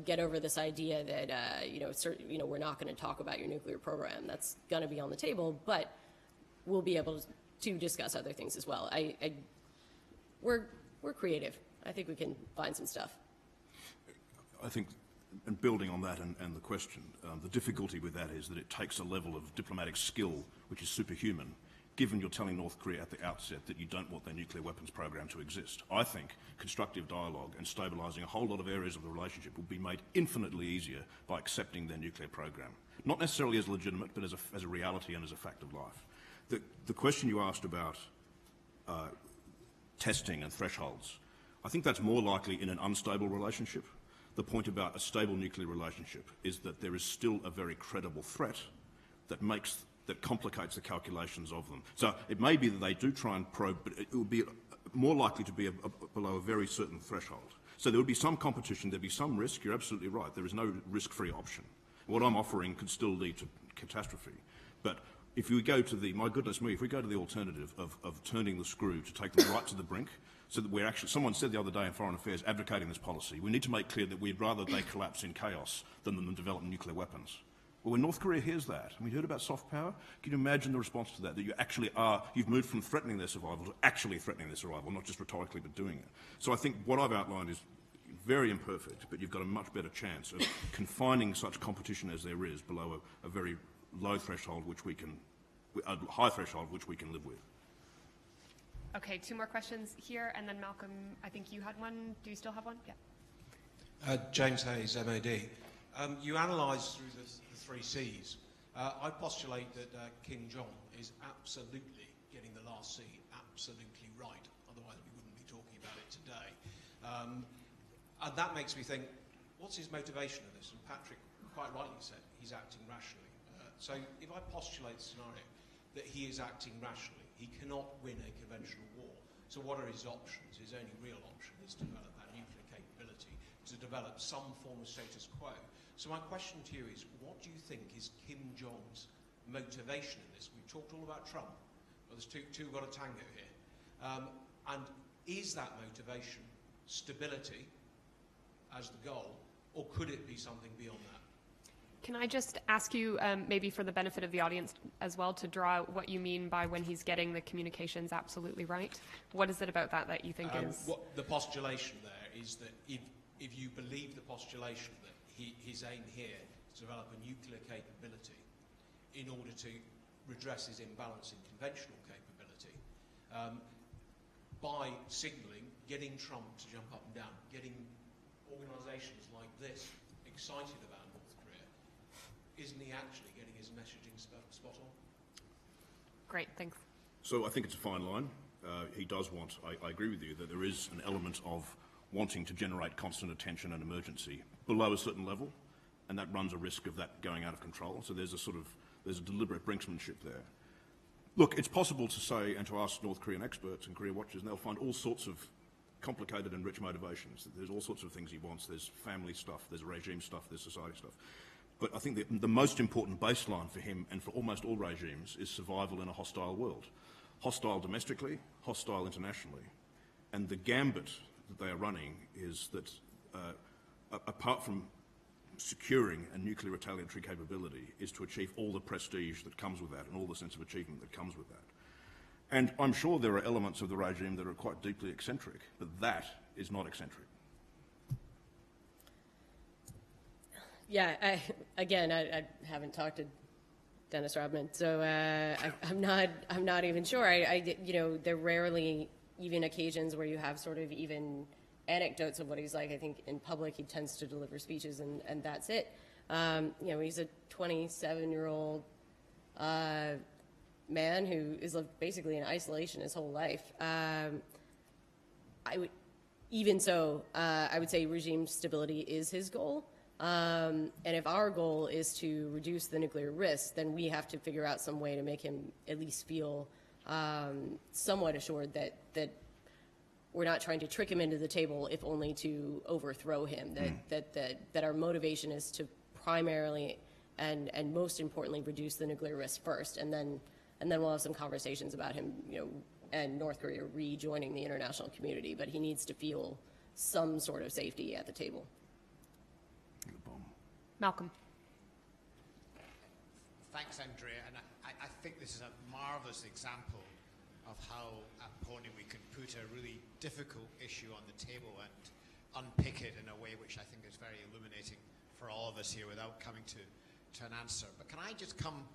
get over this idea that, we're not going to talk about your nuclear program. That's going to be on the table, but we'll be able to discuss other things as well. We're creative. I think we can find some stuff. I think, and building on that and the question, the difficulty with that is that it takes a level of diplomatic skill which is superhuman, given you're telling North Korea at the outset that you don't want their nuclear weapons program to exist. I think constructive dialogue and stabilising a whole lot of areas of the relationship will be made infinitely easier by accepting their nuclear program. Not necessarily as legitimate, but as a reality and as a fact of life. The question you asked about testing and thresholds, I think that's more likely in an unstable relationship. The point about a stable nuclear relationship is that there is still a very credible threat that complicates the calculations of them. So it may be that they do try and probe, but it will be more likely to be below a very certain threshold. So there would be some competition, there'd be some risk. You're absolutely right. There is no risk-free option. What I'm offering could still lead to catastrophe. But if we go to if we go to the alternative of turning the screw to take them right to the brink, so that we're actually, someone said the other day in Foreign Affairs, advocating this policy, we need to make clear that we'd rather they collapse in chaos than them develop nuclear weapons. Well, when North Korea hears that, and we heard about soft power, can you imagine the response to that? That you actually you've moved from threatening their survival to actually threatening their survival, not just rhetorically, but doing it. So I think what I've outlined is very imperfect, but you've got a much better chance of confining such competition as there is below a very low threshold, a high threshold which we can live with. Okay, 2 more questions here, and then Malcolm, I think you had one. Do you still have one? Yeah. James Hayes, MOD. You analysed through the 3 Cs. I postulate that Kim Jong is absolutely getting the last C absolutely right, otherwise we wouldn't be talking about it today. And that makes me think, what's his motivation of this? And Patrick quite rightly said he's acting rationally. So if I postulate the scenario that he is acting rationally, he cannot win a conventional war. So what are his options? His only real option is to develop that nuclear capability, to develop some form of status quo. So my question to you is, what do you think is Kim Jong's motivation in this? We've talked all about Trump, but there's two got a tango here. And is that motivation stability as the goal, or could it be something beyond that? Can I just ask you, maybe for the benefit of the audience as well, to draw out what you mean by when he's getting the communications absolutely right? What is it about that you think is... The postulation there is that if you believe the postulation that his aim here is to develop a nuclear capability in order to redress his imbalance in conventional capability, by signalling, getting Trump to jump up and down, getting organisations like this excited about North Korea, isn't he actually getting his messaging spot on? Great, thanks. So I think it's a fine line. He does want, I agree with you, that there is an element of wanting to generate constant attention and emergency below a certain level, and that runs a risk of that going out of control. So there's a deliberate brinksmanship there. Look, it's possible to say and to ask North Korean experts and Korea watchers, and they'll find all sorts of complicated and rich motivations. There's all sorts of things he wants. There's family stuff, there's regime stuff, there's society stuff. But I think the most important baseline for him and for almost all regimes is survival in a hostile world. Hostile domestically, hostile internationally. And the gambit that they are running is that apart from securing a nuclear retaliatory capability is to achieve all the prestige that comes with that and all the sense of achievement that comes with that. And I'm sure there are elements of the regime that are quite deeply eccentric, but that is not eccentric. Yeah, I haven't talked to Dennis Rodman, so I'm not even sure. There are rarely even occasions where you have sort of even anecdotes of what he's like. I think in public he tends to deliver speeches and that's it. He's a 27-year-old man who is lived basically in isolation his whole life. I would say regime stability is his goal. And if our goal is to reduce the nuclear risk, then we have to figure out some way to make him at least feel somewhat assured that we're not trying to trick him into the table, if only to overthrow him. That our motivation is to primarily and most importantly reduce the nuclear risk first, and then we'll have some conversations about him, and North Korea rejoining the international community. But he needs to feel some sort of safety at the table. Malcolm. Thanks, Andrea. And I think this is a marvellous example of how at PONI we can put a really difficult issue on the table and unpick it in a way which I think is very illuminating for all of us here without coming to an answer. But can I just come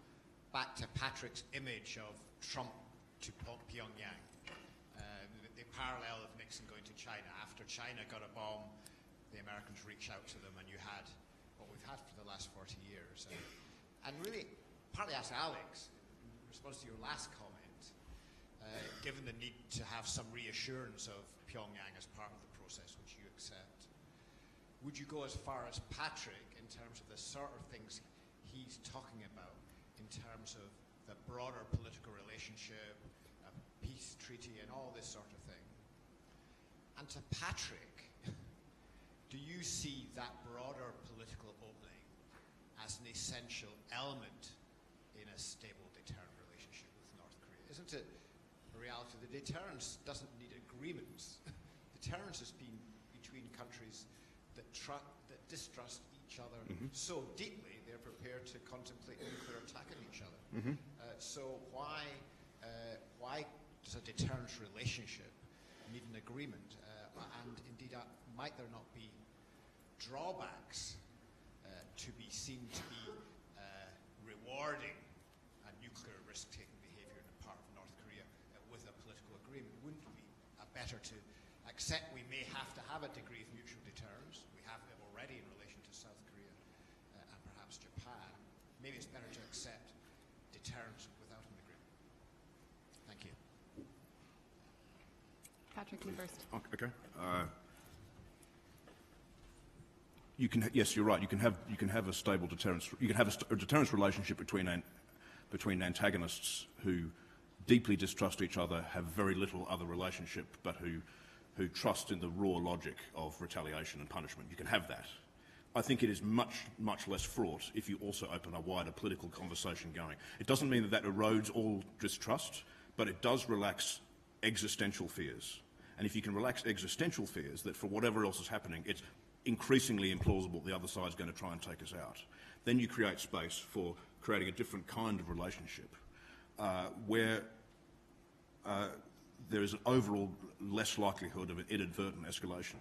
back to Patrick's image of Trump to Pyongyang? The parallel of Nixon going to China. After China got a bomb, the Americans reached out to them, and you had what we've had for the last 40 years. And really, partly ask Alex, in response to your last comment, given the need to have some reassurance of Pyongyang as part of the process, which you accept, would you go as far as Patrick in terms of the sort of things he's talking about in terms of the broader political relationship, a peace treaty, and all this sort of thing? And to Patrick, do you see that broader political opening as an essential element in a stable deterrent relationship with North Korea? Isn't it a reality that deterrence doesn't need agreements? Deterrence has been between countries that distrust each other so deeply they're prepared to contemplate nuclear attack on each other. So why does a deterrence relationship need an agreement? And indeed, might there not be drawbacks to be seen to be rewarding a nuclear risk-taking behavior on the part of North Korea with a political agreement? Wouldn't it be better to accept we may have to have a degree of mutual deterrence? We have it already in relation to South Korea and perhaps Japan. Maybe it's better to accept deterrence without an agreement. Thank you. Patrick, you first. Okay. Yes, you're right. You can have a stable deterrence. You can have a deterrence relationship between antagonists who deeply distrust each other, have very little other relationship, but who trust in the raw logic of retaliation and punishment. You can have that. I think it is much less fraught if you also open a wider political conversation going. It doesn't mean that erodes all distrust, but it does relax existential fears. And if you can relax existential fears that for whatever else is happening, it's increasingly implausible the other side's going to try and take us out, then you create space for creating a different kind of relationship where there is an overall less likelihood of an inadvertent escalation.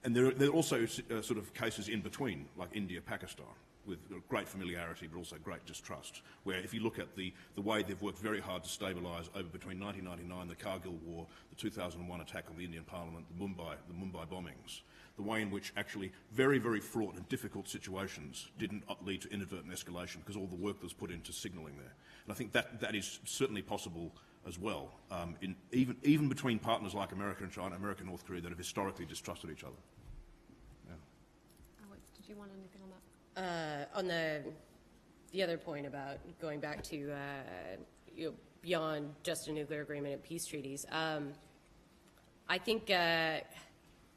And there are also sort of cases in between, like India, Pakistan, with great familiarity but also great distrust, where if you look at the way they've worked very hard to stabilise over between 1999, the Kargil War, the 2001 attack on the Indian Parliament, the Mumbai bombings, the way in which actually very, very fraught and difficult situations didn't lead to inadvertent escalation because all the work was put into signalling there. And I think that is certainly possible as well, even between partners like America and China, America and North Korea that have historically distrusted each other. Yeah. Alex, did you want anything on that? On the other point about going back to beyond just a nuclear agreement and peace treaties, I think there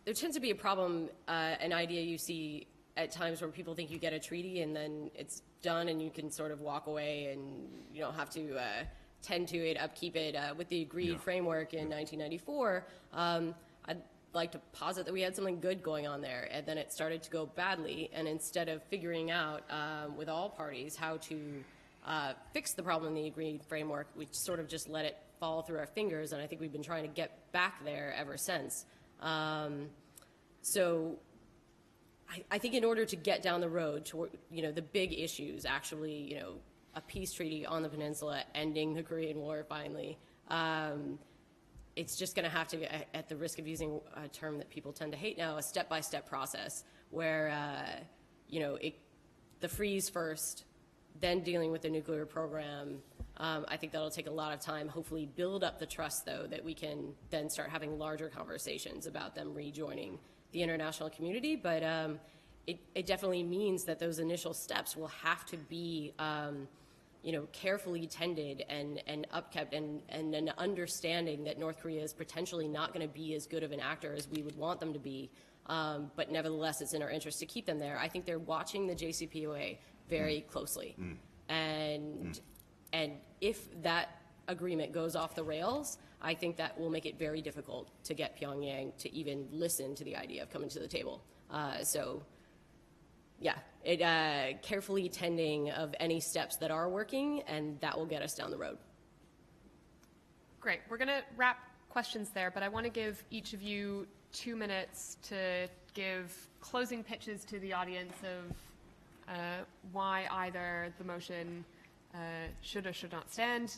tends to be a problem, an idea you see at times where people think you get a treaty and then it's done and you can sort of walk away and you don't have to tend to it, upkeep it with the agreed framework in 1994. like to posit that we had something good going on there, and then it started to go badly, and instead of figuring out with all parties how to fix the problem in the agreed framework, we sort of just let it fall through our fingers, and I think we've been trying to get back there ever since. So I think in order to get down the road to, the big issues, actually, a peace treaty on the peninsula, ending the Korean War finally, it's just going to have to, at the risk of using a term that people tend to hate now, a step-by-step process where, the freeze first, then dealing with the nuclear program. I think that'll take a lot of time, hopefully build up the trust, though, that we can then start having larger conversations about them rejoining the international community. But it definitely means that those initial steps will have to be carefully tended and upkept, and an understanding that North Korea is potentially not going to be as good of an actor as we would want them to be, but nevertheless it's in our interest to keep them there. I think they're watching the JCPOA very closely, and if that agreement goes off the rails, I think that will make it very difficult to get Pyongyang to even listen to the idea of coming to the table. Carefully tending of any steps that are working, and that will get us down the road. Great. We're going to wrap questions there, but I want to give each of you 2 minutes to give closing pitches to the audience of why either the motion should or should not stand.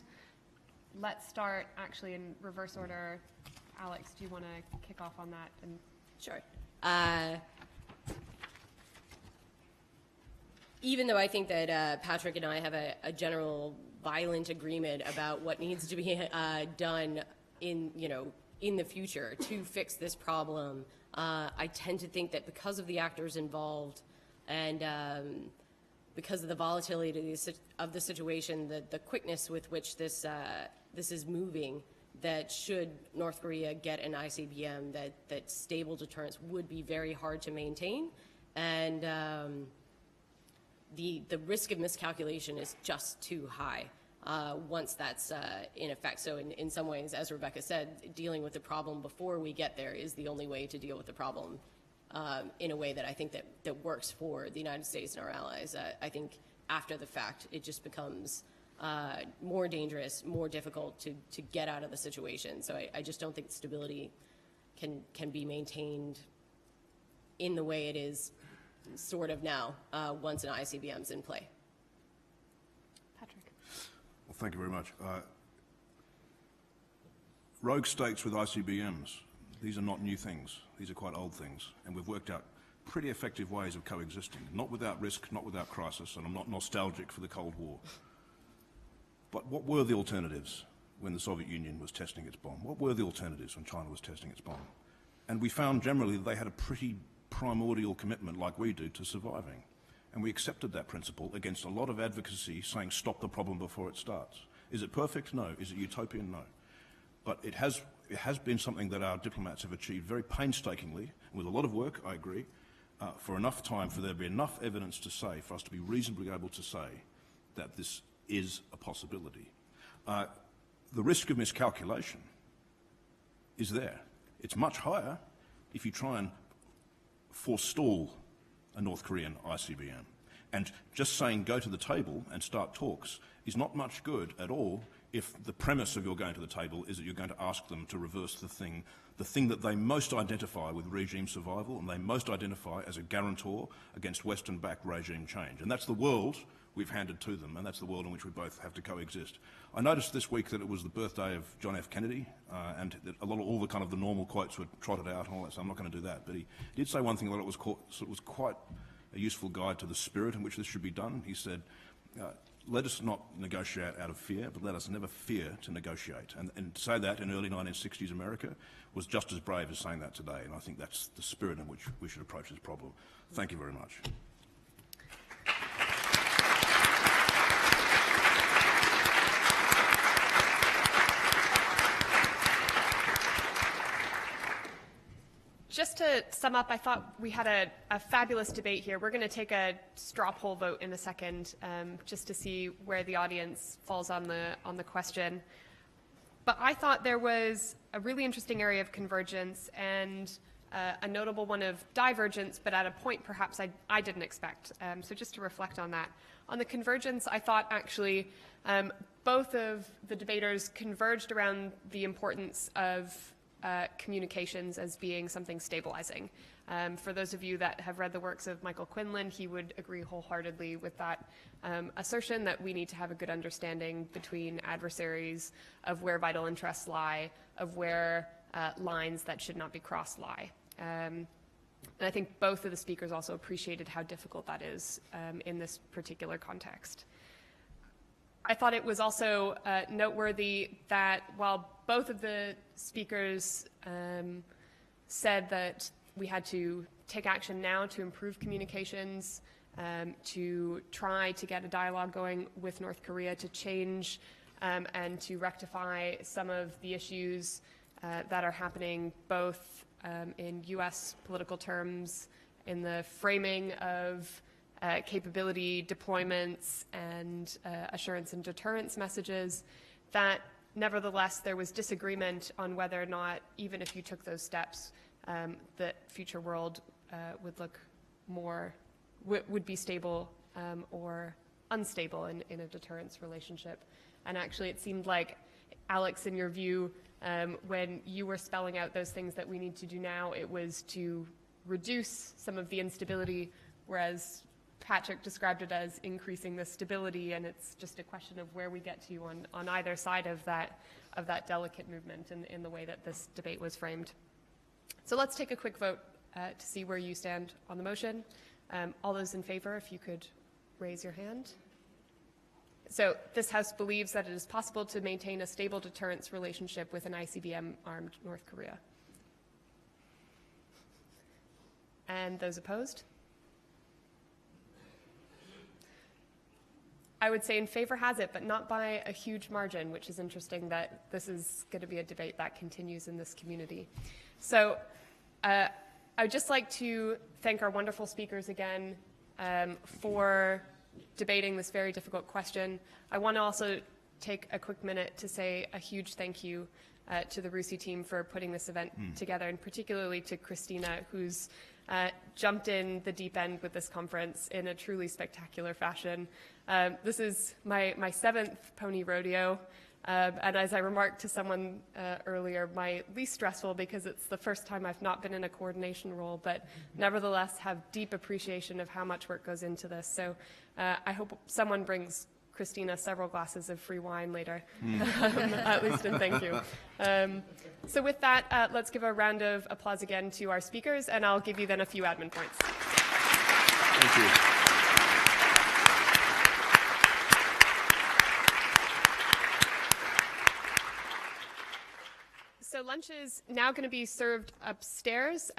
Let's start actually in reverse order. Alex, do you want to kick off on that? Sure. Even though I think that Patrick and I have a general violent agreement about what needs to be done in the future to fix this problem, I tend to think that because of the actors involved and because of the volatility of the situation, the quickness with which this is moving, that should North Korea get an ICBM, that stable deterrence would be very hard to maintain, and the risk of miscalculation is just too high once that's in effect. So in some ways, as Rebecca said, dealing with the problem before we get there is the only way to deal with the problem in a way that I think that works for the United States and our allies. I think after the fact, it just becomes more dangerous, more difficult to get out of the situation. So I just don't think stability can be maintained in the way it is sort of now once an ICBM's in play. Patrick. Well, thank you very much. Rogue states with ICBMs, these are not new things. These are quite old things, and we've worked out pretty effective ways of coexisting, not without risk, not without crisis, and I'm not nostalgic for the Cold War. But what were the alternatives when the Soviet Union was testing its bomb? What were the alternatives when China was testing its bomb? And we found generally that they had a pretty primordial commitment, like we do, to surviving. And we accepted that principle against a lot of advocacy saying stop the problem before it starts. Is it perfect? No. Is it utopian? No. But it has been something that our diplomats have achieved very painstakingly, and with a lot of work, I agree, for enough time for there to be enough evidence to say, for us to be reasonably able to say that this is a possibility. The risk of miscalculation is there. It's much higher if you try and forestall a North Korean ICBM. And just saying go to the table and start talks is not much good at all if the premise of your going to the table is that you're going to ask them to reverse the thing that they most identify with regime survival and they most identify as a guarantor against Western-backed regime change. And that's the world we've handed to them, and that's the world in which we both have to coexist. I noticed this week that it was the birthday of John F. Kennedy, and that all the kind of the normal quotes were trotted out and all that, so I'm not going to do that. But he did say one thing that was quite a useful guide to the spirit in which this should be done. He said, let us not negotiate out of fear, but let us never fear to negotiate. And to say that in early 1960s America was just as brave as saying that today, and I think that's the spirit in which we should approach this problem. Thank you very much. Just to sum up, I thought we had a fabulous debate here. We're going to take a straw poll vote in a second, just to see where the audience falls on the question. But I thought there was a really interesting area of convergence and a notable one of divergence, but at a point perhaps I didn't expect. So just to reflect on that. On the convergence, I thought actually both of the debaters converged around the importance of communications as being something stabilizing. For those of you that have read the works of Michael Quinlan, he would agree wholeheartedly with that assertion that we need to have a good understanding between adversaries of where vital interests lie, of where lines that should not be crossed lie. And I think both of the speakers also appreciated how difficult that is in this particular context. I thought it was also noteworthy that while both of the speakers said that we had to take action now to improve communications, to try to get a dialogue going with North Korea, to change and to rectify some of the issues that are happening both in U.S. political terms, in the framing of capability deployments and assurance and deterrence messages, that nevertheless there was disagreement on whether or not, even if you took those steps, the future world would look more, would be stable or unstable in a deterrence relationship. And actually it seemed like, Alex, in your view, when you were spelling out those things that we need to do now, it was to reduce some of the instability, whereas Patrick described it as increasing the stability, and it's just a question of where we get to on either side of that delicate movement in the way that this debate was framed. So let's take a quick vote to see where you stand on the motion. All those in favor, if you could raise your hand. So this House believes that it is possible to maintain a stable deterrence relationship with an ICBM-armed North Korea. And those opposed? I would say in favor has it, but not by a huge margin, which is interesting that this is going to be a debate that continues in this community. So I would just like to thank our wonderful speakers again for debating this very difficult question. I want to also take a quick minute to say a huge thank you to the RUSI team for putting this event together, and particularly to Christina, who's jumped in the deep end with this conference in a truly spectacular fashion. This is my 7th PONI rodeo, and as I remarked to someone earlier, my least stressful because it's the first time I've not been in a coordination role, but nevertheless have deep appreciation of how much work goes into this. So I hope someone brings Christina several glasses of free wine later, at least in thank you. So with that, let's give a round of applause again to our speakers, and I'll give you then a few admin points. Thank you. So lunch is now going to be served upstairs.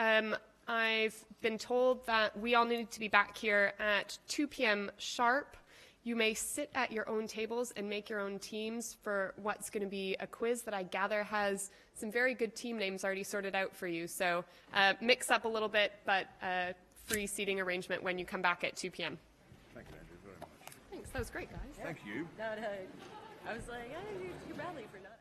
I've been told that we all need to be back here at 2 p.m. sharp. You may sit at your own tables and make your own teams for what's going to be a quiz that I gather has some very good team names already sorted out for you. So mix up a little bit, but free seating arrangement when you come back at 2 p.m. Thank you, Andrea, very much. Thanks. That was great, guys. Thank you. No, I was like, you rally for not.